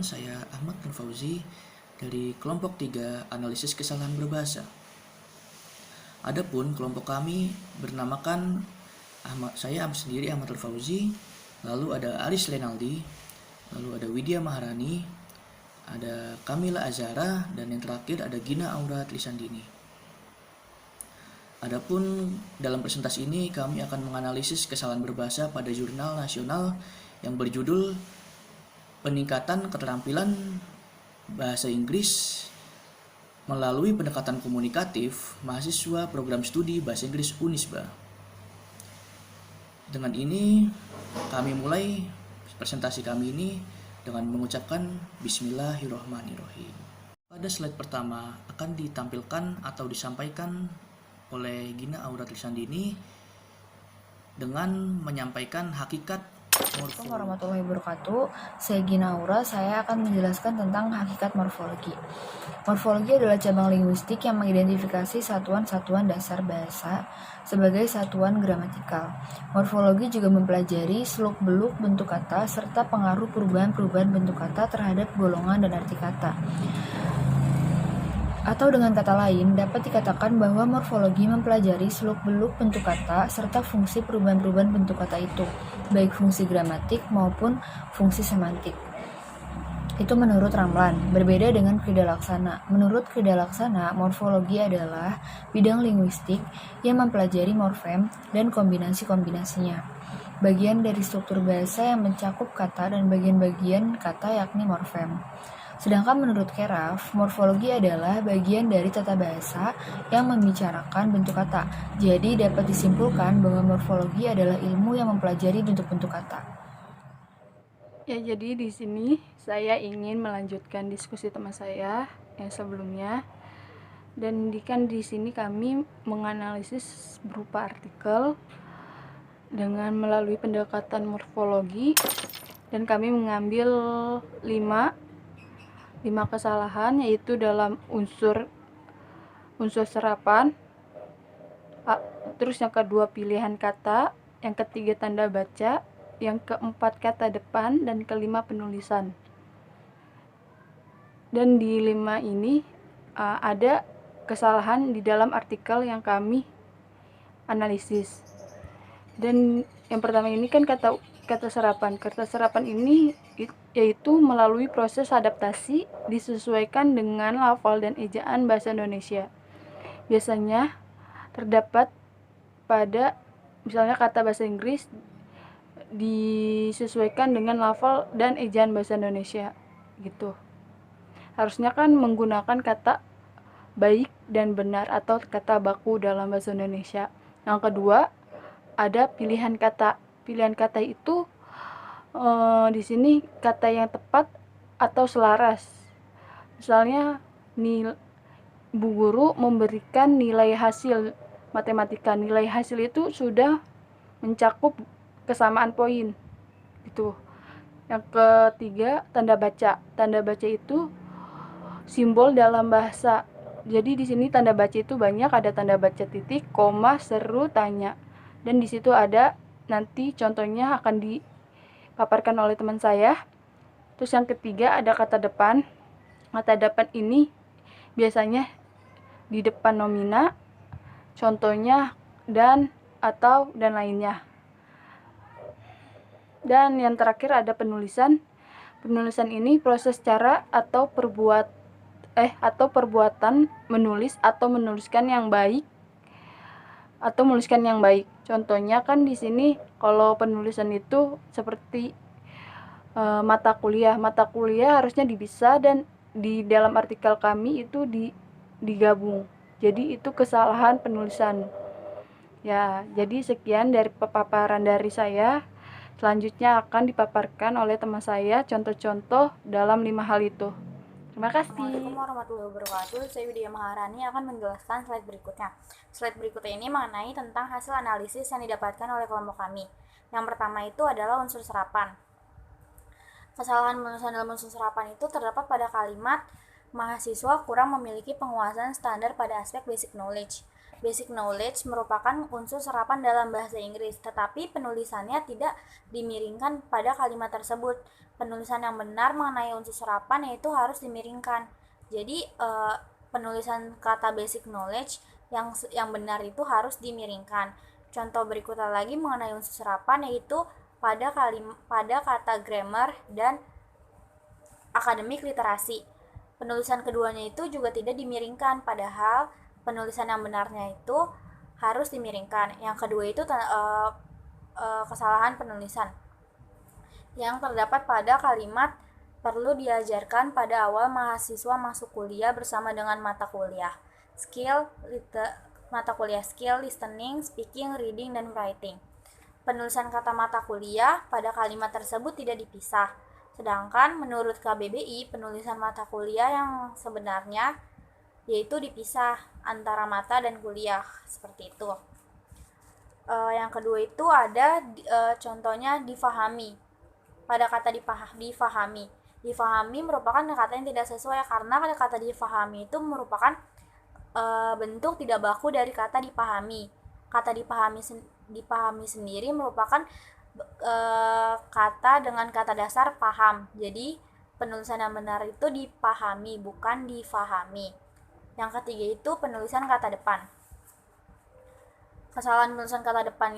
saya Ahmad Nur Fauzi dari kelompok 3 analisis kesalahan berbahasa. Adapun kelompok kami bernamakan saya sendiri Ahmad Nur Fauzi, lalu ada Aris Lenaldi, lalu ada Widya Maharani, ada Kamila Azara, dan yang terakhir ada Gina Aura Trisandini. Adapun dalam presentasi ini kami akan menganalisis kesalahan berbahasa pada jurnal nasional yang berjudul Peningkatan Keterampilan Bahasa Inggris melalui pendekatan komunikatif mahasiswa program studi Bahasa Inggris Unisba. Dengan ini kami mulai presentasi kami ini dengan mengucapkan Bismillahirrahmanirrahim. Pada slide pertama akan ditampilkan atau disampaikan oleh Gina Aura Trisandini dengan menyampaikan hakikat Assalamualaikum warahmatullahi wabarakatuh. Saya Gina Aura, saya akan menjelaskan tentang hakikat morfologi. Morfologi adalah cabang linguistik yang mengidentifikasi satuan-satuan dasar bahasa sebagai satuan gramatikal. Morfologi juga mempelajari seluk-beluk bentuk kata serta pengaruh perubahan-perubahan bentuk kata terhadap golongan dan arti kata. Atau dengan kata lain, dapat dikatakan bahwa morfologi mempelajari seluk-beluk bentuk kata serta fungsi perubahan-perubahan bentuk kata itu, baik fungsi gramatik maupun fungsi semantik. Itu menurut Ramlan, berbeda dengan Krida Laksana. Menurut Krida Laksana, morfologi adalah bidang linguistik yang mempelajari morfem dan kombinasi-kombinasinya. Bagian dari struktur bahasa yang mencakup kata dan bagian-bagian kata yakni morfem. Sedangkan menurut Keraf, morfologi adalah bagian dari tata bahasa yang membicarakan bentuk kata. Jadi dapat disimpulkan bahwa morfologi adalah ilmu yang mempelajari bentuk-bentuk kata. Ya, jadi di sini saya ingin melanjutkan diskusi teman saya yang sebelumnya. Dan di sini kami menganalisis berupa artikel dengan melalui pendekatan morfologi, dan kami mengambil 5 kesalahan, yaitu dalam unsur serapan, terus yang kedua pilihan kata, yang ketiga tanda baca, yang keempat kata depan, dan kelima penulisan. Dan di 5 ini ada kesalahan di dalam artikel yang kami analisis. Dan yang pertama ini kan kata serapan. Kata serapan ini yaitu melalui proses adaptasi disesuaikan dengan lafal dan ejaan bahasa Indonesia. Biasanya terdapat pada misalnya kata bahasa Inggris disesuaikan dengan lafal dan ejaan bahasa Indonesia gitu. Harusnya kan menggunakan kata baik dan benar atau kata baku dalam bahasa Indonesia. Yang kedua, ada pilihan kata. Pilihan kata itu di sini kata yang tepat atau selaras. Misalnya Bu Guru memberikan nilai hasil matematika. Nilai hasil itu sudah mencakup kesamaan poin. Gitu. Yang ketiga, tanda baca. Tanda baca itu simbol dalam bahasa. Jadi di sini tanda baca itu banyak, ada tanda baca titik, koma, seru, tanya. Dan di situ ada nanti contohnya akan dipaparkan oleh teman saya. Terus yang ketiga ada kata depan. Kata depan ini biasanya di depan nomina, contohnya dan, atau, dan lainnya. Dan yang terakhir ada penulisan. Penulisan ini proses cara atau perbuatan menulis atau menuliskan yang baik atau menuliskan yang baik. Contohnya kan di sini kalau penulisan itu seperti mata kuliah. Mata kuliah harusnya dipisah dan di dalam artikel kami itu digabung. Jadi itu kesalahan penulisan. Ya, jadi sekian dari paparan dari saya. Selanjutnya akan dipaparkan oleh teman saya contoh-contoh dalam 5 hal itu. Terima kasih. Assalamualaikum warahmatullahi wabarakatuh. Saya Widya Maharani akan menjelaskan slide berikutnya. Slide berikutnya ini mengenai tentang hasil analisis yang didapatkan oleh kelompok kami. Yang pertama itu adalah unsur serapan. Kesalahan penulisan dalam unsur serapan itu terdapat pada kalimat mahasiswa kurang memiliki penguasaan standar pada aspek basic knowledge. basic knowledge merupakan unsur serapan dalam bahasa Inggris, tetapi penulisannya tidak dimiringkan pada kalimat tersebut. Penulisan yang benar mengenai unsur serapan yaitu harus dimiringkan. Jadi penulisan kata basic knowledge yang benar itu harus dimiringkan. Contoh berikutnya lagi mengenai unsur serapan yaitu pada kata grammar dan akademik literasi. Penulisan keduanya itu juga tidak dimiringkan, padahal penulisan yang benarnya itu harus dimiringkan. Yang kedua itu kesalahan penulisan yang terdapat pada kalimat perlu diajarkan pada awal mahasiswa masuk kuliah bersama dengan mata kuliah skill listening, speaking, reading, dan writing. Penulisan kata mata kuliah pada kalimat tersebut tidak dipisah. Sedangkan menurut KBBI, penulisan mata kuliah yang sebenarnya yaitu dipisah antara mata dan kuliah, seperti itu. Yang kedua itu ada contohnya difahami. Pada kata difahami merupakan kata yang tidak sesuai karena kata difahami itu merupakan bentuk tidak baku dari kata dipahami. Kata dipahami sendiri merupakan kata dengan kata dasar paham. Jadi penulisan yang benar itu dipahami, bukan difahami. Yang ketiga itu penulisan kata depan. Kesalahan penulisan kata depan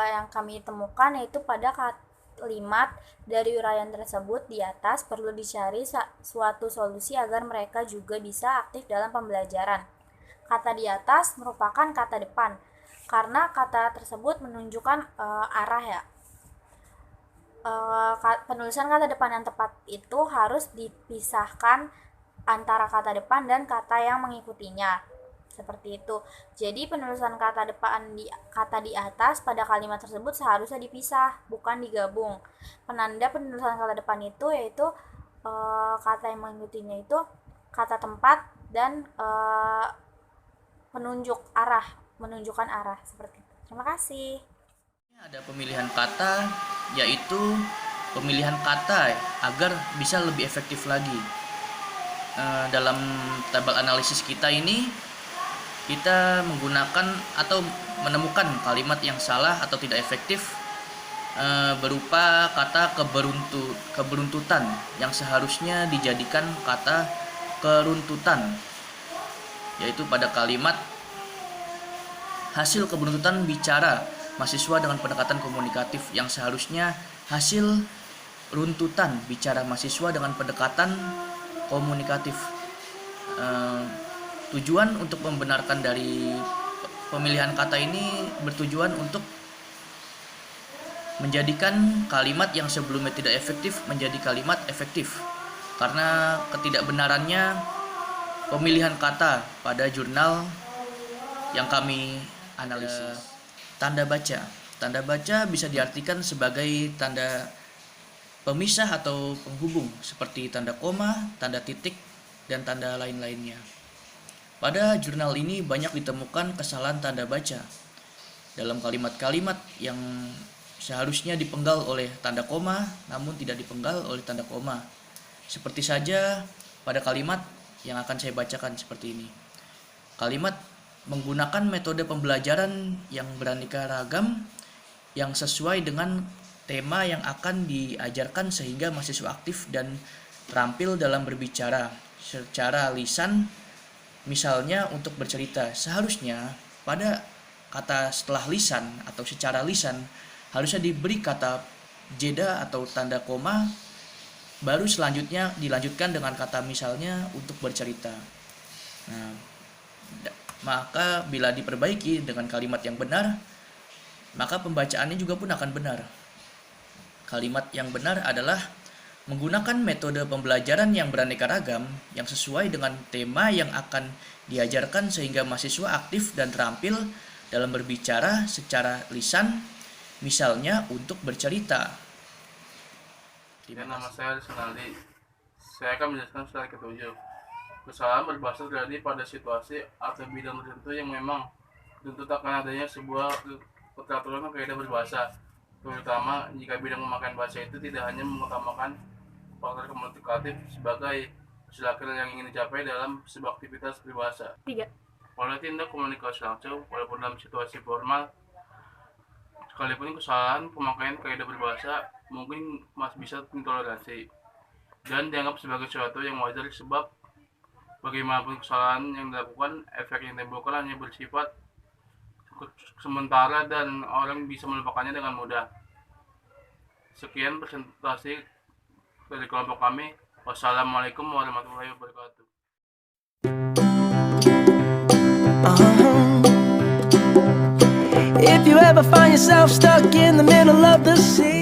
yang kami temukan yaitu pada kalimat dari uraian tersebut di atas perlu dicari suatu solusi agar mereka juga bisa aktif dalam pembelajaran. Kata di atas merupakan kata depan karena kata tersebut menunjukkan arah ya. Penulisan kata depan yang tepat itu harus dipisahkan antara kata depan dan kata yang mengikutinya. Seperti itu. Jadi penulisan kata di atas pada kalimat tersebut seharusnya dipisah, bukan digabung. Penanda penulisan kata depan itu yaitu kata yang mengikutinya itu kata tempat dan menunjukkan arah seperti itu. Terima kasih. Ada pemilihan kata, yaitu pemilihan kata agar bisa lebih efektif lagi. Dalam tabel analisis kita ini, kita menggunakan atau menemukan kalimat yang salah atau tidak efektif berupa kata keberuntutan yang seharusnya dijadikan kata keruntutan, yaitu pada kalimat hasil keberuntutan bicara mahasiswa dengan pendekatan komunikatif yang seharusnya hasil runtutan bicara mahasiswa dengan pendekatan komunikatif. Tujuan untuk membenarkan dari pemilihan kata ini bertujuan untuk menjadikan kalimat yang sebelumnya tidak efektif menjadi kalimat efektif. Karena ketidakbenarannya pemilihan kata pada jurnal yang kami analisis. Tanda baca. Tanda baca bisa diartikan sebagai tanda pemisah atau penghubung seperti tanda koma, tanda titik, dan tanda lain-lainnya. Pada jurnal ini banyak ditemukan kesalahan tanda baca dalam kalimat-kalimat yang seharusnya dipenggal oleh tanda koma namun tidak dipenggal oleh tanda koma. Seperti saja pada kalimat yang akan saya bacakan seperti ini. Kalimat menggunakan metode pembelajaran yang beraneka ragam yang sesuai dengan tema yang akan diajarkan sehingga mahasiswa aktif dan terampil dalam berbicara secara lisan. Misalnya untuk bercerita, seharusnya pada kata setelah lisan atau secara lisan harusnya diberi kata jeda atau tanda koma, baru selanjutnya dilanjutkan dengan kata misalnya untuk bercerita. Nah, maka bila diperbaiki dengan kalimat yang benar, maka pembacaannya juga pun akan benar. Kalimat yang benar adalah menggunakan metode pembelajaran yang beraneka ragam yang sesuai dengan tema yang akan diajarkan sehingga mahasiswa aktif dan terampil dalam berbicara secara lisan, misalnya untuk bercerita. Nama saya Sunaldi. Saya akan menjelaskan slide ketujuh. Kesalahan berbahasa terjadi pada situasi atau bidang tertentu yang memang tentu akan adanya sebuah keteraturan atau kaidah berbahasa, terutama jika bidang memakai bahasa itu tidak hanya mengutamakan faktor komunikatif sebagai hasil akhir yang ingin dicapai dalam sebuah aktivitas berbahasa. 3. Pada tindak komunikasi langsung, walaupun dalam situasi formal, sekalipun kesalahan pemakaian kaidah berbahasa mungkin masih bisa ditoleransi dan dianggap sebagai sesuatu yang wajar sebab bagaimanapun kesalahan yang dilakukan, efek yang ditimbulkan hanya bersifat sementara dan orang bisa melupakannya dengan mudah. Sekian presentasi dari kelompok kami. Wassalamualaikum warahmatullahi wabarakatuh. If you ever find yourself stuck in the middle of the sea